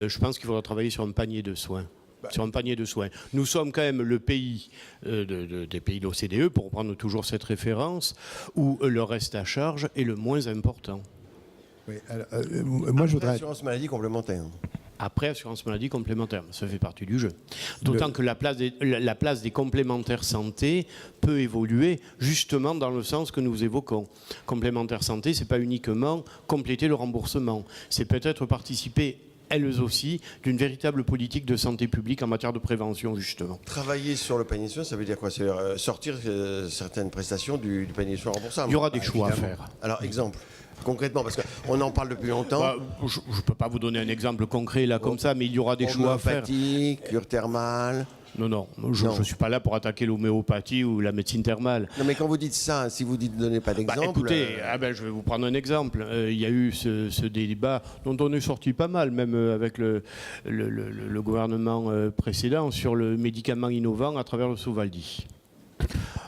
Je pense qu'il faudra travailler sur un panier de soins. Nous sommes quand même le pays des pays de l'OCDE, pour prendre toujours cette référence, où le reste à charge est le moins important. Oui, alors, moi, je voudrais... Assurance maladie complémentaire. Après, assurance maladie complémentaire, ça fait partie du jeu. D'autant que la place des complémentaires santé peut évoluer justement dans le sens que nous évoquons. Complémentaire santé, ce n'est pas uniquement compléter le remboursement, c'est peut-être participer elles aussi, d'une véritable politique de santé publique en matière de prévention, justement. Travailler sur le panier de soins, ça veut dire quoi? C'est sortir certaines prestations du panier de soins remboursable. Il y aura des choix à faire. Alors, exemple, concrètement, parce qu'on en parle depuis longtemps. Je ne peux pas vous donner un exemple concret, là, comme ça, mais il y aura des choix à faire. Homéopathie, cure thermale... Non, je ne suis pas là pour attaquer l'homéopathie ou la médecine thermale. Non, mais quand vous dites ça, si vous ne donnez pas d'exemple... écoutez, je vais vous prendre un exemple. Il y a eu ce débat dont on est sorti pas mal, même avec le gouvernement précédent, sur le médicament innovant à travers le Sovaldi.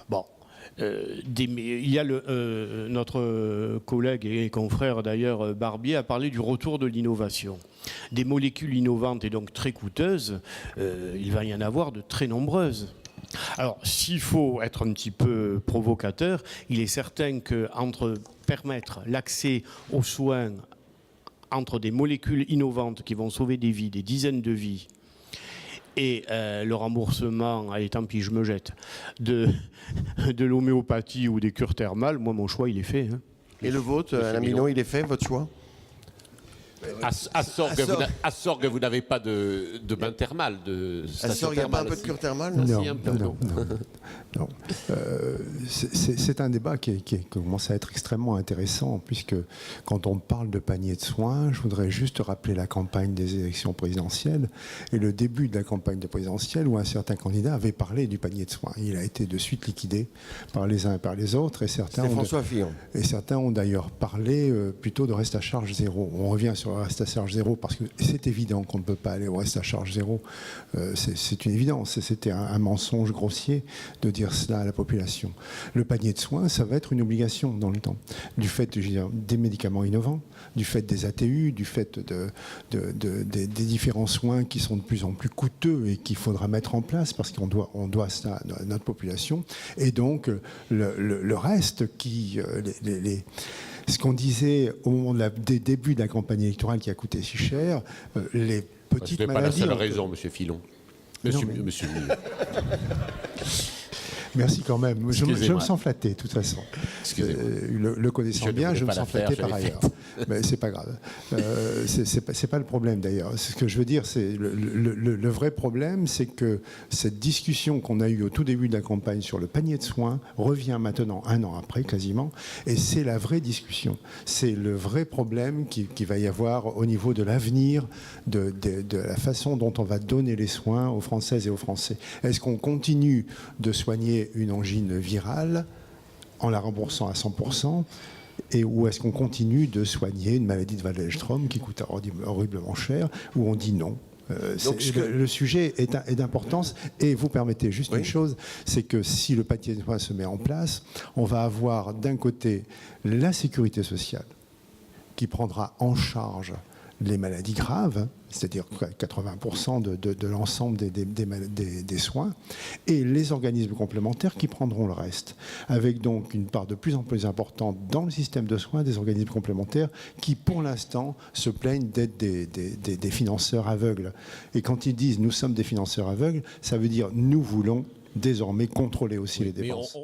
Bon. Il y a notre collègue et confrère d'ailleurs Barbier a parlé du retour de l'innovation. Des molécules innovantes et donc très coûteuses, il va y en avoir de très nombreuses. Alors, s'il faut être un petit peu provocateur, il est certain qu'entre permettre l'accès aux soins entre des molécules innovantes qui vont sauver des vies, des dizaines de vies, et le remboursement, allez tant pis je me jette, de l'homéopathie ou des cures thermales, moi mon choix il est fait. Hein. Et le vôtre, Alain Milon, il est fait, votre choix? À Sorgues, vous n'avez pas de bain thermal, de station thermale. Il n'y a pas un peu de cure thermale? Non. C'est un débat qui commence à être extrêmement intéressant, puisque quand on parle de panier de soins, je voudrais juste rappeler la campagne des élections présidentielles et le début de la campagne présidentielle où un certain candidat avait parlé du panier de soins. Il a été de suite liquidé par les uns et par les autres, et François Fillon. Et certains ont d'ailleurs parlé plutôt de reste à charge zéro. On revient sur le reste à charge zéro parce que c'est évident qu'on ne peut pas aller au reste à charge zéro. C'est une évidence. C'était un mensonge grossier de dire cela à la population. Le panier de soins, ça va être une obligation dans le temps. Du fait des médicaments innovants, du fait des ATU, du fait des différents soins qui sont de plus en plus coûteux et qu'il faudra mettre en place parce qu'on doit ça à notre population. Et donc, le reste ce qu'on disait au moment des débuts de la campagne électorale qui a coûté si cher, les petites maladies... Ce n'est pas la seule raison, M. Fillon. Monsieur. Merci quand même. Je me sens flatté, de toute façon. Le connaissant bien, je me sens flatté par ailleurs. Mais c'est pas grave. C'est pas le problème d'ailleurs. Ce que je veux dire, c'est le vrai problème, c'est que cette discussion qu'on a eue au tout début de la campagne sur le panier de soins revient maintenant, un an après quasiment, et c'est la vraie discussion. C'est le vrai problème qui va y avoir au niveau de l'avenir, de la façon dont on va donner les soins aux Françaises et aux Français. Est-ce qu'on continue de soigner une angine virale en la remboursant à 100%, ou est-ce qu'on continue de soigner une maladie de Waldenstrom qui coûte horriblement cher, où on dit non? Le sujet est d'importance, et vous permettez juste une chose, c'est que si le panier de soins se met en place, on va avoir d'un côté la sécurité sociale qui prendra en charge les maladies graves, c'est-à-dire 80% de l'ensemble des soins, et les organismes complémentaires qui prendront le reste, avec donc une part de plus en plus importante dans le système de soins des organismes complémentaires qui, pour l'instant, se plaignent d'être des financeurs aveugles. Et quand ils disent « nous sommes des financeurs aveugles », ça veut dire « nous voulons désormais contrôler aussi les dépenses ».